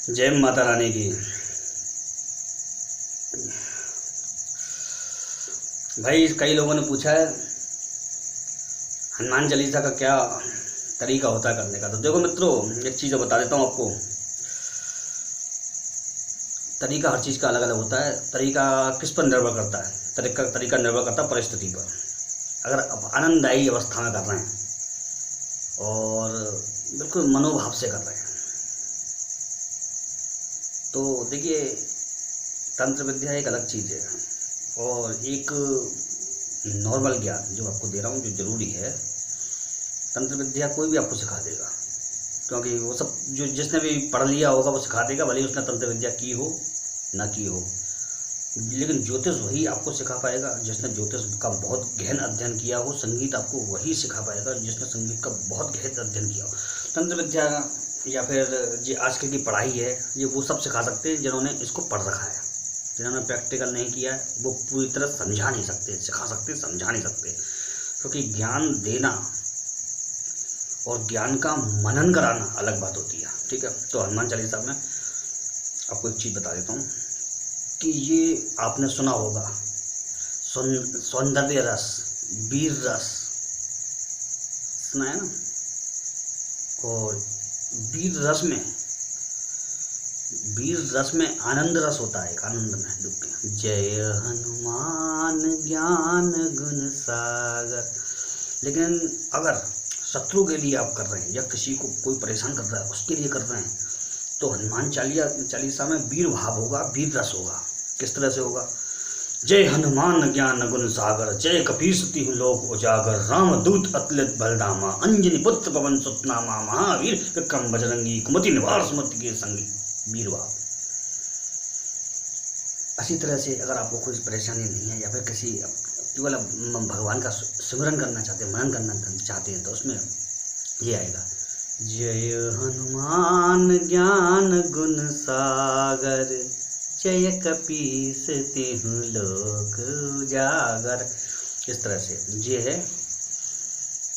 जय माता रानी की। भाई कई लोगों ने पूछा है हनुमान चालीसा का क्या तरीका होता है करने का। तो देखो मित्रों, एक चीज़ बता देता हूँ आपको। तरीका हर चीज़ का अलग अलग होता है। तरीका किस पर निर्भर करता है? तरीका निर्भर करता है परिस्थिति पर। अगर आप आनंददायी अवस्था में कर रहे हैं और बिल्कुल मनोभाव से कर रहे हैं तो देखिए, तंत्र विद्या एक अलग चीज़ है और एक नॉर्मल ज्ञान जो आपको दे रहा हूँ जो ज़रूरी है। तंत्र विद्या कोई भी आपको सिखा देगा, क्योंकि वो सब जो जिसने भी पढ़ लिया होगा वो सिखा देगा, भले ही उसने तंत्र विद्या की हो ना की हो। लेकिन ज्योतिष वही आपको सिखा पाएगा जिसने ज्योतिष का बहुत गहन अध्ययन किया हो। संगीत आपको वही सिखा पाएगा जिसने संगीत का बहुत गहन अध्ययन किया हो। तंत्र विद्या या फिर जो आजकल की पढ़ाई है, ये वो सब सिखा सकते हैं जिन्होंने इसको पढ़ रखा है। जिन्होंने प्रैक्टिकल नहीं किया है वो पूरी तरह समझा नहीं सकते, सिखा सकते समझा नहीं सकते। क्योंकि ज्ञान देना और ज्ञान का मनन कराना अलग बात होती है। ठीक है, तो हनुमान चालीसा में आपको एक चीज़ बता देता हूँ कि ये आपने सुना होगा, सौंदर्य रस, वीर रस सुना है ना। और वीर रस में आनंद रस होता है, एक आनंद में डूबते। जय हनुमान ज्ञान गुण सागर। लेकिन अगर शत्रु के लिए आप कर रहे हैं या किसी को कोई परेशान कर रहा है उसके लिए कर रहे हैं तो हनुमान चालीसा में वीर भाव होगा, वीर रस होगा। किस तरह से होगा? जय हनुमान ज्ञान गुण सागर, जय कपीसति लोक उजागर, रामदूत अतुलित बलधामा, अंजनी पुत्र पवन सुत नामा, महावीर विक्रम बजरंगी, कुमति निवार सुमति के संगी। वीर भाव। इसी तरह से अगर आपको कोई परेशानी नहीं है या फिर किसी केवल भगवान का सिमरन करना चाहते हैं, मनन करना चाहते हैं, तो उसमें ये आएगा, जय हनुमान ज्ञान गुण सागर, जय कपीस तिहु लोक उजागर। इस तरह से ये है,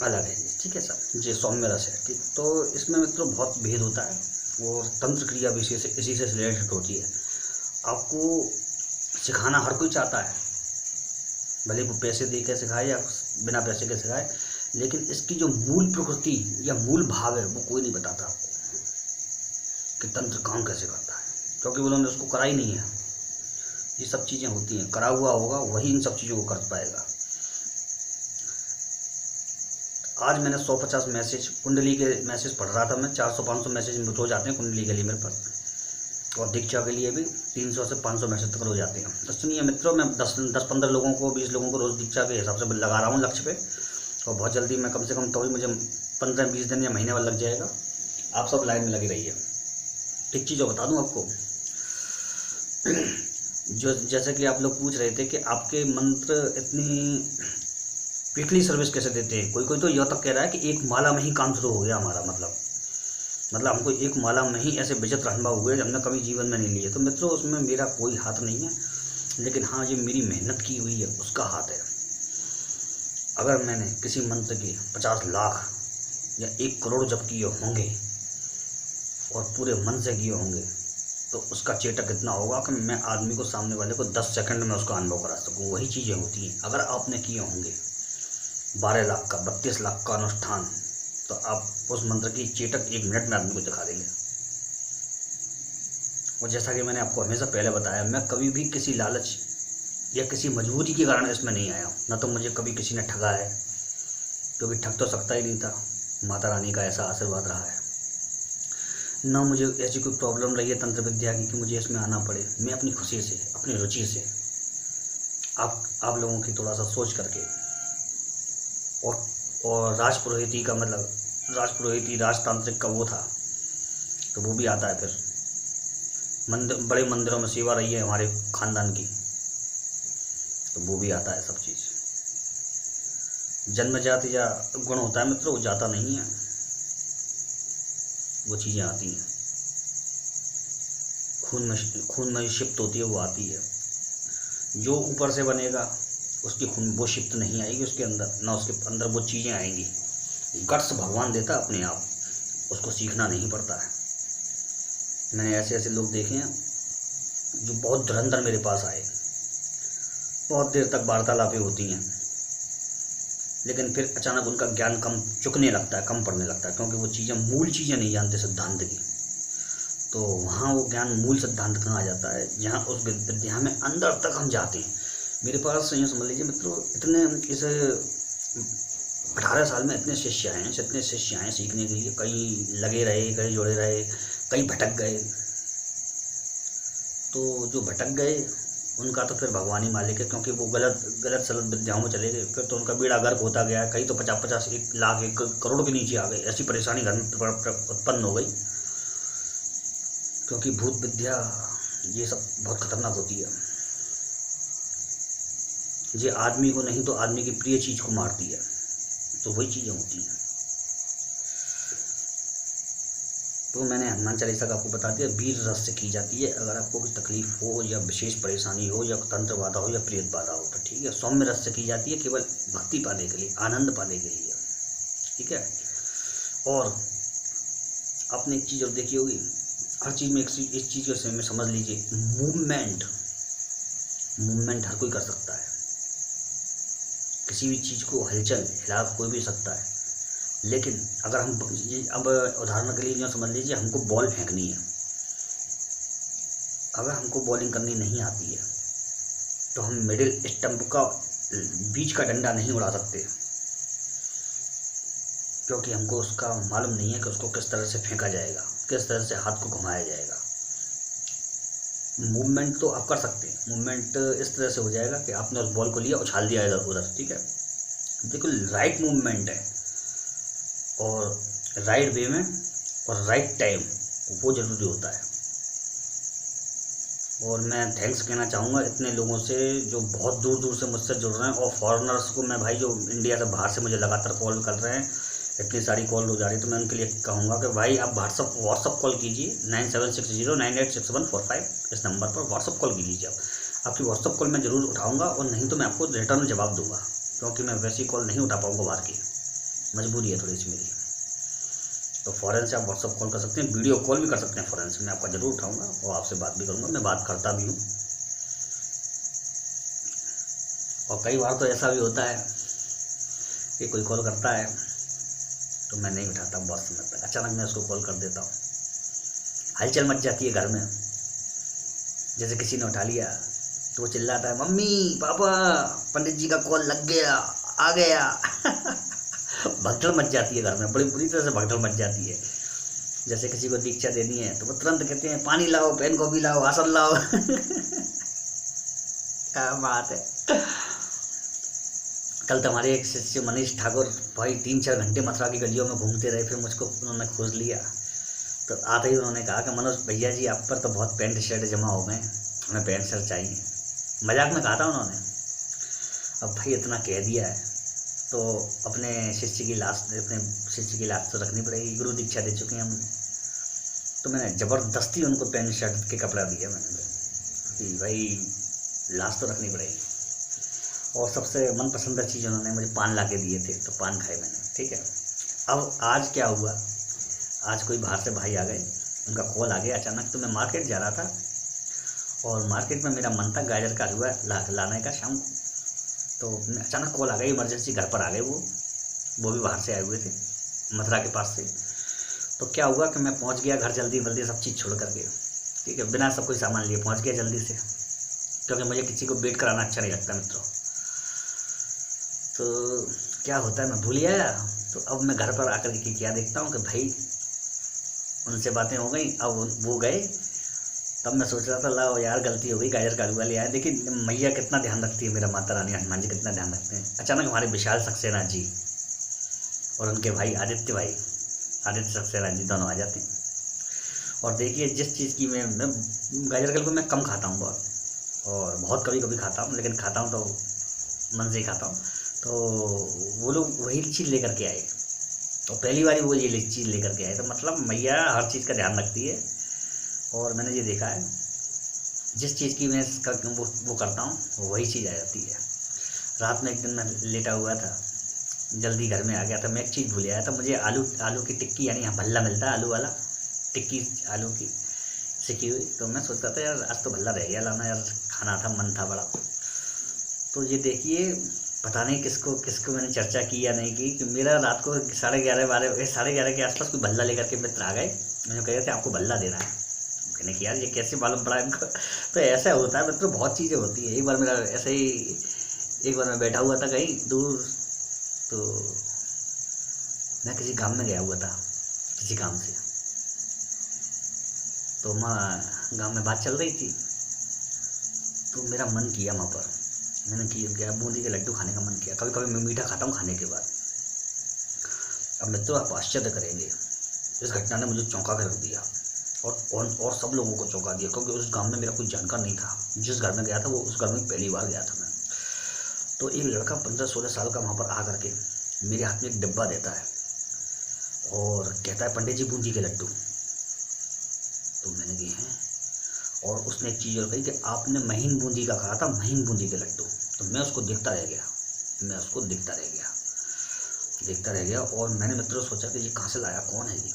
अलग है। ठीक है सर, ये सौम्य रस है। ठीक, तो इसमें मित्रों बहुत भेद होता है और तंत्र क्रिया भी इसी से रिलेटेड होती है। आपको सिखाना हर कोई चाहता है, भले वो पैसे दे के सिखाए या बिना पैसे के सिखाए, लेकिन इसकी जो मूल प्रकृति या मूल भाव है वो कोई नहीं बताता आपको कि तंत्र काम कैसे करता है, क्योंकि उन्होंने उसको करा ही नहीं है। ये सब चीज़ें होती हैं, करा हुआ होगा वही इन सब चीज़ों को कर पाएगा। आज मैंने 150 मैसेज कुंडली के मैसेज पढ़ रहा था मैं। 400-500 मैसेज रोज आते हैं कुंडली के लिए मेरे पास, और दीक्षा के लिए भी 300 से 500 मैसेज तक रोज आते हैं। तो सुनिए मित्रों, मैं 10-15 लोगों को, 20 लोगों को रोज़ दीक्षा के हिसाब से लगा रहा हूँ लक्ष्य पे, और बहुत जल्दी मैं कम से कम तो मुझे 15-20 दिन या महीने वाला लग जाएगा। आप सब लाइन में लगे रहिए। एक चीज़ बता दूँ आपको, जो जैसे कि आप लोग पूछ रहे थे कि आपके मंत्र इतनी क्विकली सर्विस कैसे देते हैं। कोई तो यह तक कह रहा है कि एक माला में ही काम शुरू हो गया हमारा। मतलब हमको एक माला में ही ऐसे विचित्र अनुभव हुए हमने कभी जीवन में नहीं लिए। तो मित्रों, उसमें मेरा कोई हाथ नहीं है, लेकिन हाँ, ये मेरी मेहनत की हुई है उसका हाथ है। अगर मैंने किसी मंत्र के 50 लाख या 1 करोड़ जप किए होंगे और पूरे मन से किए होंगे तो उसका चेटक इतना होगा कि मैं आदमी को, सामने वाले को 10 सेकंड में उसका अनुभव करा सकूँ। वही चीज़ें होती हैं। अगर आपने किए होंगे 12 लाख का, 32 लाख का अनुष्ठान, तो आप उस मंत्र की चेटक 1 मिनट में आदमी को दिखा देंगे। और जैसा कि मैंने आपको हमेशा पहले बताया, मैं कभी भी किसी लालच या किसी मजबूरी के कारण इसमें नहीं आया। ना तो मुझे कभी किसी ने ठगा है, क्योंकि ठग तो सकता ही नहीं था। माता रानी का ऐसा आशीर्वाद रहा है। ना मुझे ऐसी कोई प्रॉब्लम रही है तंत्र विद्या की कि मुझे इसमें आना पड़े। मैं अपनी खुशी से, अपनी रुचि से, आप लोगों की थोड़ा सा सोच करके, और राजपुरोहिती का मतलब राजपुरोहिती राजतांत्रिक का वो था, तो वो भी आता है। फिर बड़े मंदिरों में सेवा रही है हमारे खानदान की, तो वो भी आता है सब चीज़। जन्मजात या गुण होता है मित्रों, वो जाता नहीं है, वो चीज़ें आती हैं। खून में शिफ्ट होती है, वो आती है। जो ऊपर से बनेगा उसकी खून वो शिफ्ट नहीं आएगी उसके अंदर, ना उसके अंदर वो चीज़ें आएंगी। गट्स भगवान देता अपने आप, उसको सीखना नहीं पड़ता है। मैंने ऐसे ऐसे लोग देखे हैं जो बहुत धुरंधर मेरे पास आए, बहुत देर तक वार्तालापें होती हैं, लेकिन फिर अचानक उनका ज्ञान कम चुकने लगता है, कम पड़ने लगता है, क्योंकि वो चीज़ें मूल चीज़ें नहीं जानते सिद्धांत की। तो वहाँ वो ज्ञान मूल सिद्धांत कहाँ आ जाता है, जहाँ उस विद्या में अंदर तक हम जाते हैं। मेरे पास यूँ समझ लीजिए मित्रों, इतने इस 18 साल में इतने शिष्य आए सीखने के लिए। कई लगे रहे, कई जुड़े रहे, कई भटक गए। तो जो भटक गए उनका तो फिर भगवान ही मालिक है, क्योंकि वो गलत सलत विद्याओं में चले गए। फिर तो उनका बेड़ा गर्क होता गया। कई तो 50-50, 1 लाख 1 करोड़ के नीचे आ गए। ऐसी परेशानी घर में उत्पन्न हो गई, क्योंकि भूत विद्या ये सब बहुत खतरनाक होती है। ये आदमी को नहीं तो आदमी की प्रिय चीज़ को मारती है। तो वही चीज़ें होती हैं। तो मैंने हनुमान चालीसा का आपको बता दिया, वीर रस से की जाती है। अगर आपको कोई तकलीफ हो या विशेष परेशानी हो या तंत्र बाधा हो या प्रेत बाधा हो तो ठीक है। सौम्य रस से की जाती है, केवल भक्ति पाने के लिए, आनंद पाने के लिए, ठीक है। और आपने एक चीज़ और देखी होगी, हर चीज़ में इस चीज़ के में समझ लीजिए, मूवमेंट हर कोई कर सकता है। किसी भी चीज़ को हलचल हिला कोई भी सकता है। लेकिन अगर हम अब उदाहरण के लिए जो समझ लीजिए, हमको बॉल फेंकनी है। अगर हमको बॉलिंग करनी नहीं आती है तो हम मिडिल स्टंप का बीच का डंडा नहीं उड़ा सकते, क्योंकि हमको उसका मालूम नहीं है कि उसको किस तरह से फेंका जाएगा, किस तरह से हाथ को घुमाया जाएगा। मूवमेंट तो आप कर सकते हैं। मूवमेंट इस तरह से हो जाएगा कि आपने उस बॉल को लिया, उछाल दिया इधर उधर, ठीक है। बिल्कुल राइट मूवमेंट है, और राइट वे में और राइट टाइम, वो ज़रूरी होता है। और मैं थैंक्स कहना चाहूँगा इतने लोगों से जो बहुत दूर दूर से मुझसे जुड़ रहे हैं, और फॉरेनर्स को मैं भाई, जो इंडिया से बाहर से मुझे लगातार कॉल कर रहे हैं, इतनी सारी कॉल हो जा रही है। तो मैं उनके लिए कहूँगा कि भाई आप व्हाट्सअप कॉल कीजिए 9760986745। इस नंबर पर व्हाट्सअप कॉल कीजिए। आपकी व्हाट्सअप कॉल मैं ज़रूर उठाऊँगा, और नहीं तो मैं आपको रिटर्न जवाब दूँगा, क्योंकि मैं वैसी कॉल नहीं उठा पाऊँगा, बाहर की मजबूरी है थोड़ी सी मेरी। तो फ़ॉरेन से आप व्हाट्सअप कॉल कर सकते हैं, वीडियो कॉल भी कर सकते हैं फ़ॉरेन से। मैं आपका ज़रूर उठाऊँगा और आपसे बात भी करूँगा। मैं बात करता भी हूँ, और कई बार तो ऐसा भी होता है कि कोई कॉल करता है तो मैं नहीं उठाता बहुत समय तक, अचानक मैं उसको कॉल कर देता हूँ। हलचल मच जाती है घर में। जैसे किसी ने उठा लिया तो वो चिल्लाता है, मम्मी पापा पंडित जी का कॉल लग गया, आ गया। भगदड़ मच जाती है घर में, बड़ी बुरी तरह से भगदड़ मच जाती है। जैसे किसी को दीक्षा देनी है तो वो तुरंत कहते हैं, पानी लाओ, पेन कॉपी लाओ, आसन लाओ। क्या बात है। कल तो हमारे एक शिष्य मनीष ठाकुर भाई 3-4 घंटे मथुरा की गलियों में घूमते रहे, फिर मुझको उन्होंने खोज लिया। तो आते ही उन्होंने कहा कि मनोज भैया जी, आप पर तो बहुत पैंट शर्ट जमा हो गए, हमें पैंट शर्ट चाहिए। मजाक में कहा था उन्होंने। अब भाई इतना कह दिया है तो अपने शिष्य की लाश तो रखनी पड़ेगी। गुरु दीक्षा दे चुके हैं हम, तो मैंने ज़बरदस्ती उनको पैंट शर्ट के कपड़ा दिया मैंने कि भाई लाश तो रखनी पड़ेगी। और सबसे मनपसंद चीज़ उन्होंने मुझे पान ला के दिए थे, तो पान खाए मैंने, ठीक है। अब आज क्या हुआ, आज कोई बाहर से भाई आ गए, उनका कॉल आ गया अचानक। तो मैं मार्केट जा रहा था, और मार्केट में मेरा मन था गाजर का हलवा लाने का शाम को। तो अचानक कॉल आ गई, इमरजेंसी घर पर आ गए वो भी बाहर से आए हुए थे, मथुरा के पास से। तो क्या हुआ कि मैं पहुंच गया घर जल्दी सब चीज़ छोड़ करके, ठीक है, बिना सब कुछ सामान लिए पहुंच गया जल्दी से, क्योंकि मुझे किसी को वेट कराना अच्छा नहीं लगता मित्रों। तो क्या होता है, मैं भूल आया। तो अब मैं घर पर आकर के क्या देखता हूँ कि भाई उनसे बातें हो गई, अब वो गए। तब मैं सोच रहा था लाओ यार गलती हो गई, गाजर का हलवा ले आए। देखिए मैया कितना ध्यान रखती है, मेरा माता रानी हनुमान जी कितना ध्यान रखते हैं। अचानक हमारे विशाल सक्सेना जी और उनके भाई आदित्य सक्सेना जी दोनों आ जाते हैं। और देखिए जिस चीज़ की मैं गाजर का हलवा मैं कम खाता हूँ बहुत, और बहुत कभी खाता हूँ, लेकिन खाता हूँ तो मन से ही खाता हूँ। तो वो लोग वही चीज़ लेकर के आए, तो पहली बार वो ये चीज़ लेकर के आए। तो मतलब मैया हर चीज़ का ध्यान रखती है। और मैंने ये देखा है, जिस चीज़ की मैं वो करता हूँ वही चीज़ आ जाती है। रात में एक दिन मैं लेटा हुआ था, जल्दी घर में आ गया था, मैं एक चीज़ भूल आया था। मुझे आलू की टिक्की, यानी यहाँ भल्ला मिलता है आलू वाला, टिक्की आलू की, सीखी हुई। तो मैं सोचता था यार आज तो भल्ला रह गया लाना यार, खाना था, मन था बड़ा। तो ये देखिए, पता नहीं किसको किसको मैंने चर्चा की या नहीं की कि मेरा रात को 11:30 के आसपास कोई भल्ला लेकर के मित्र आ गए। मैंने कहा थे आपको भल्ला देना है। कहने कि यार ये कैसे मालूम पड़ा इनको। तो ऐसा होता है मतलब, बहुत चीज़ें होती है। एक बार मेरा ऐसे ही, एक बार मैं बैठा हुआ था कहीं दूर, तो मैं किसी काम में गया हुआ था, किसी काम से। तो वहाँ गाँव में बात चल रही थी, तो मेरा मन किया वहाँ पर, मैंने किया बूंदी के लड्डू खाने का मन किया। कभी कभी मैं मीठा खाता हूँ खाने के बाद। अब मित्रों आप आश्चर्य करेंगे, इस घटना ने मुझे चौंका कर रख दिया और सब लोगों को चौंका दिया, क्योंकि उस गांव में मेरा कोई जानकार नहीं था। जिस घर में गया था वो उस घर में पहली बार गया था मैं। तो एक लड़का 15-16 साल का वहाँ पर आ करके मेरे हाथ में एक डिब्बा देता है और कहता है पंडित जी बूंदी के लड्डू। तो मैंने दिए हैं, और उसने एक चीज़ और कही कि आपने महीन बूंदी का कहा था, महीन बूंदी के लड्डू। तो मैं उसको देखता रह गया और मैंने मित्रों सोचा कि ये कहाँ से लाया, कौन है ये।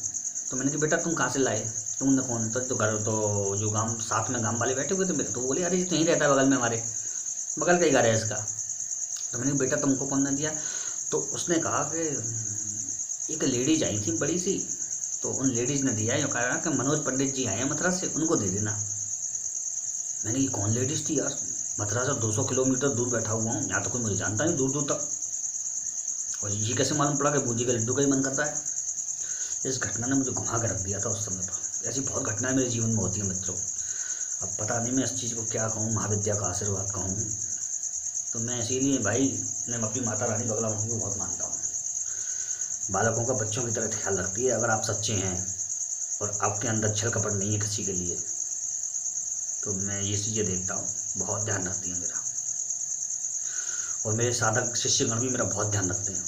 तो मैंने कहा बेटा तुम कहाँ से लाए, तुमने कौन। तो घर तो जो गांव साथ में गांव वाले बैठे हुए थे मेरे, तो बोले अरे ये तो यहीं रहता है बगल में, हमारे बगल का ही घर है इसका। तो मैंने कहा बेटा तुमको कौन ने दिया। तो उसने कहा कि एक लेडीज आई थी बड़ी सी, तो उन लेडीज़ ने दिया है, कहा कि मनोज पंडित जी आए हैं मथुरा से, उनको दे देना। मैंने ये कौन लेडीज़ थी यार, मथुरा से 200 किलोमीटर दूर बैठा हुआ हूँ, यहाँ तो कोई मुझे जानता नहीं दूर दूर तक, और ये कैसे मालूम पड़ा कि बूंदी के लड्डू का ही मन करता है। इस घटना ने मुझे घुमा कर रख दिया था उस समय पर। ऐसी बहुत घटनाएं मेरे जीवन में होती हैं मित्रों। अब पता नहीं मैं इस चीज़ को क्या कहूँ, महाविद्या का आशीर्वाद कहूँ। तो मैं इसीलिए भाई मैं अपनी माता रानी बगला मम्मी को बहुत मानता हूँ। बालकों का बच्चों की तरह ख्याल रखती है। अगर आप सच्चे हैं और आपके अंदर छल कपट नहीं है किसी के लिए, तो मैं ये चीज़ें देखता हूँ, बहुत ध्यान रखती हैं मेरा। और मेरे साधक शिष्यगण भी मेरा बहुत ध्यान रखते हैं।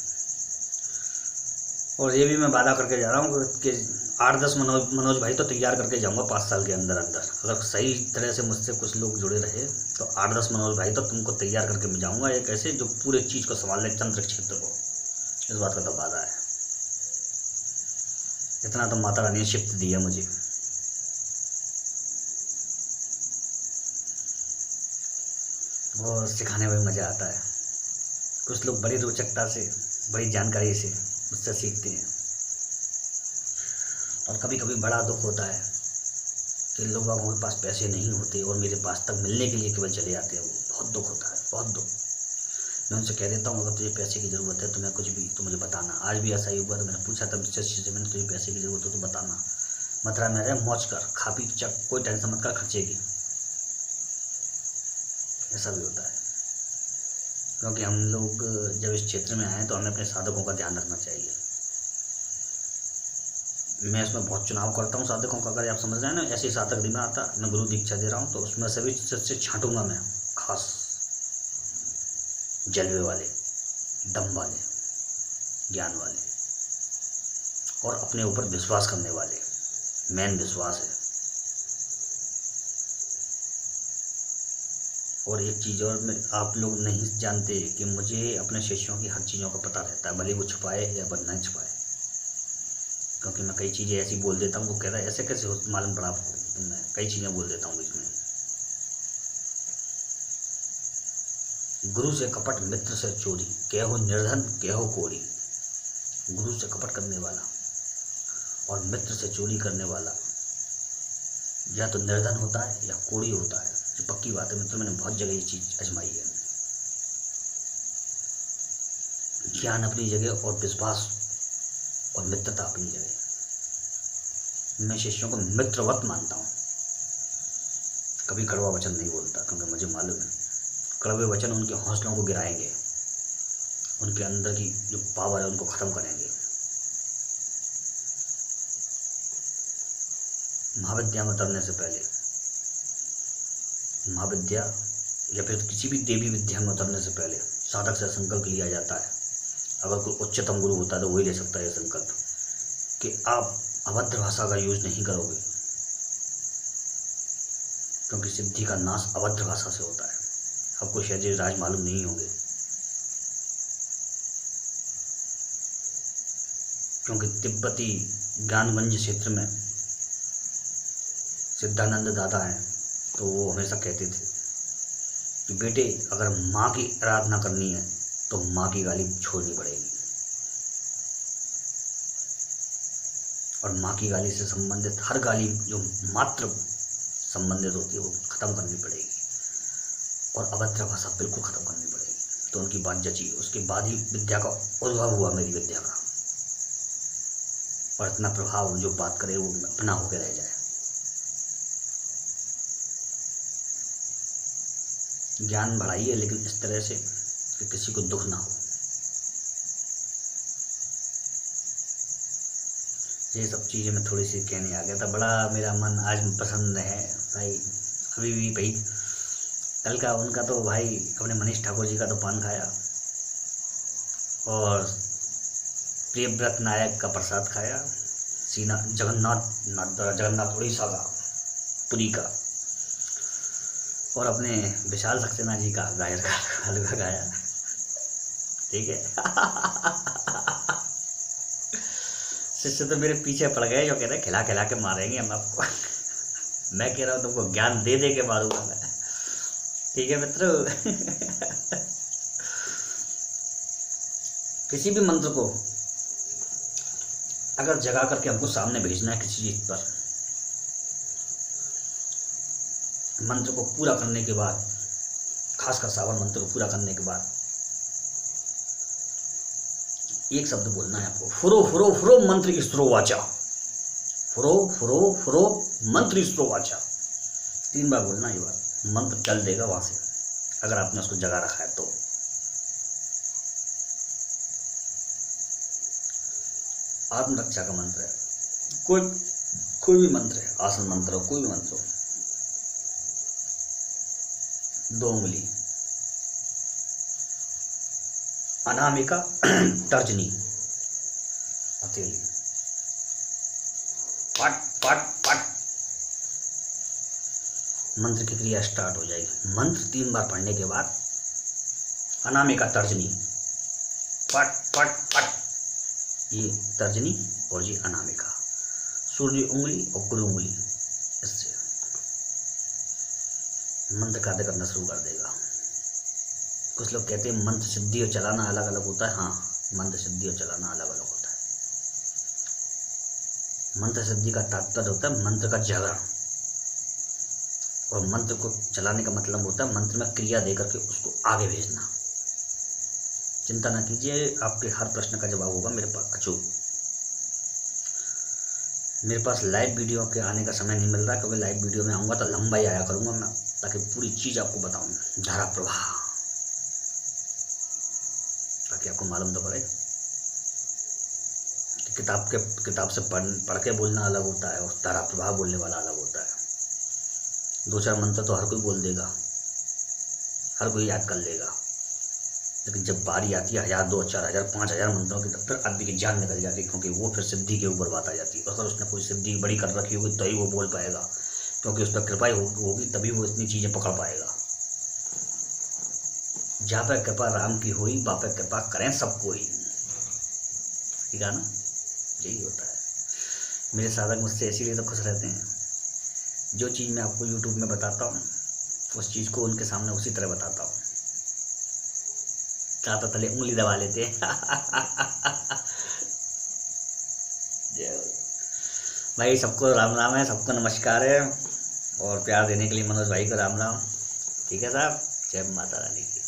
और ये भी मैं वादा करके जा रहा हूँ कि 8-10 मनोज भाई तो तैयार करके जाऊँगा 5 साल के अंदर अंदर। अगर सही तरह से मुझसे कुछ लोग जुड़े रहे तो 8-10 मनोज भाई तो तुमको तैयार करके मैं जाऊँगा, एक ऐसे जो पूरे चीज़ को संभाल ले, तंत्र क्षेत्र को। इस बात का तो वादा है। इतना तो माता रानी ने शिफ्ट दिया मुझे। और सिखाने में मज़ा आता है। कुछ लोग बड़ी रोचकता से, बड़ी जानकारी से मुझसे सीखते हैं। और कभी कभी बड़ा दुख होता है कि लोगों के पास पैसे नहीं होते और मेरे पास तक मिलने के लिए केवल चले आते हैं। वो बहुत दुख होता है, बहुत दुख। मैं उनसे कह देता हूँ अगर तुझे पैसे की ज़रूरत है, तुम्हें कुछ भी तो मुझे बताना। आज भी ऐसा ही हुआ, तो मैंने पूछा तब से मैंने तुझे पैसे की ज़रूरत हो तो बताना। मथुरा में रहे, मौज कर, खा पी चक, कोई टेंशन मत कर खर्चे की। ऐसा भी होता है, क्योंकि हम लोग जब इस क्षेत्र में आए तो हमें अपने साधकों का ध्यान रखना चाहिए। मैं इसमें बहुत चुनाव करता हूँ साधकों का। अगर आप समझ रहे हैं ना, ऐसे साधक नहीं आता। मैं गुरु दीक्षा दे रहा हूँ तो उसमें सभी से छांटूंगा मैं, खास जलवे वाले, दम वाले, ज्ञान वाले और अपने ऊपर विश्वास करने वाले। मेन विश्वास है। और एक चीज़ और मैं, आप लोग नहीं जानते कि मुझे अपने शिष्यों की हर चीज़ों का पता रहता है, भले वो छुपाए या नहीं छुपाए। क्योंकि मैं कई चीज़ें ऐसी बोल देता हूँ, वो कहता है ऐसे कैसे हो मालूम पड़ा आपको। तो मैं कई चीज़ें बोल देता हूँ बीच में। गुरु से कपट, मित्र से चोरी, कहो निर्धन कहो कोड़ी। गुरु से कपट करने वाला और मित्र से चोरी करने वाला या तो निर्धन होता है या कोड़ी होता है। ये पक्की बात है मित्र, मैंने बहुत जगह ये चीज़ आजमाई है। ज्ञान अपनी जगह और विश्वास और मित्रता अपनी जगह। मैं शिष्यों को मित्रवत मानता हूँ। कभी कड़वा वचन नहीं बोलता, क्योंकि मुझे मालूम है कड़वे वचन उनके हौसलों को गिराएंगे, उनके अंदर की जो पावर है उनको ख़त्म करेंगे। महाविद्या में उतरने से पहले, महाविद्या या फिर किसी भी देवी विद्या में उतरने से पहले साधक से संकल्प लिया जाता है। अगर कोई उच्चतम गुरु होता है तो वही ले सकता है ये संकल्प कि आप अभद्र भाषा का यूज नहीं करोगे, क्योंकि सिद्धि का नाश अभद्र भाषा से होता है। आपको शायद ये राज मालूम नहीं होंगे, क्योंकि तिब्बती ज्ञानगंज क्षेत्र में सिद्धानंद दादा हैं, तो वो हमेशा कहते थे कि बेटे अगर माँ की आराधना करनी है तो माँ की गाली छोड़नी पड़ेगी, और माँ की गाली से संबंधित हर गाली जो मात्र संबंधित होती है वो ख़त्म करनी पड़ेगी, और अभद्र भाषा बिल्कुल ख़त्म करनी पड़ेगी। तो उनकी बात जची, उसके बाद ही विद्या का उद्भव हुआ, मेरी विद्या का। और इतना प्रभाव जो बात करे वो अपना होकर रह जाए। ज्ञान बढ़ाइए, लेकिन इस तरह से कि किसी को दुख ना हो। ये सब चीज़ें मैं थोड़ी सी कहने आ गया था। बड़ा मेरा मन आज पसंद है भाई। अभी भी भाई कल का उनका तो भाई अपने मनीष ठाकुर जी का तो पान खाया, और प्रियव्रत नायक का प्रसाद खाया, सीना जगन्नाथ उड़ीसा का, पुरी का, और अपने विशाल सक्सेना जी का गायर का हलवा खाया। ठीक है। शिष्य तो मेरे पीछे पड़ गए, जो कह रहे खिला खिला के मारेंगे हम आपको। मैं कह रहा हूँ तुमको ज्ञान दे दे के मारूंगा मैं। ठीक है मित्रों। किसी भी मंत्र को अगर जगा करके हमको सामने भेजना है किसी चीज पर, मंत्र को पूरा करने के बाद, खासकर सावन मंत्र को पूरा करने के बाद एक शब्द बोलना है आपको, फुरो फुरो फुरो मंत्र स्त्रोवाचा, फुरो फुरो फुरो मंत्र स्त्रोवाचा। 3 बार बोलना ये बात, मंत्र चल देगा वहां से, अगर आपने उसको जगा रखा है तो। आत्मरक्षा का मंत्र है, कोई भी मंत्र है, आसन मंत्र हो, कोई भी मंत्र हो। 2 उंगली, अनामिका, तर्जनी, हथेली, पट पट पट, मंत्र की क्रिया स्टार्ट हो जाएगी। मंत्र 3 बार पढ़ने के बाद अनामिका, तर्जनी, पट पट पट, ये तर्जनी और ये अनामिका, सूर्य उंगली और गुरु उंगली, इससे मंत्र कार्य करना शुरू कर देगा। कुछ लोग कहते हैं मंत्र सिद्धि और चलाना अलग अलग होता है। हाँ, मंत्र सिद्धि और चलाना अलग अलग होता है। मंत्र सिद्धि का तात्पर्य होता है मंत्र का जागरण, और मंत्र को चलाने का मतलब होता है मंत्र में क्रिया देकर के उसको आगे भेजना। चिंता ना कीजिए, आपके हर प्रश्न का जवाब होगा मेरे पास अचूक। मेरे पास लाइव वीडियो के आने का समय नहीं मिल रहा, क्योंकि लाइव वीडियो में आऊँगा तो लंबा ही आया करूँगा मैं, ताकि पूरी चीज़ आपको बताऊँ, धारा प्रवाह, ताकि आपको मालूम तो पड़े। किताब से पढ़ के बोलना अलग होता है, और धारा प्रवाह बोलने वाला अलग होता है। 2-4 मंत्र तो हर कोई बोल देगा, हर कोई याद कर लेगा, लेकिन जब बारी आती है 1000, 2000, 4000, 5000 मंत्रों की, तब फिर आदमी की जान निकल जाती है, क्योंकि वो फिर सिद्धि के ऊपर बात आ जाती है। अगर उसने कोई सिद्धि बड़ी कर रखी होगी तो ही वो बोल पाएगा, क्योंकि उस पर कृपा होगी तभी वो इतनी चीज़ें पकड़ पाएगा। जहाँ पर कृपा राम की हुई, वहाँ पर कृपा करें सब कोई। ठीक है ना, यही होता है। मेरे साधक मुझसे इसीलिए तो खुश रहते हैं। जो चीज़ मैं आपको यूट्यूब में बताता हूँ, उस चीज़ को उनके सामने उसी तरह बताता हूँ। क्या तो तले उंगली दबा लेते हैं। भाई सबको राम राम है, सबको नमस्कार है, और प्यार देने के लिए मनोज भाई को राम राम। ठीक है साहब, जय माता रानी की।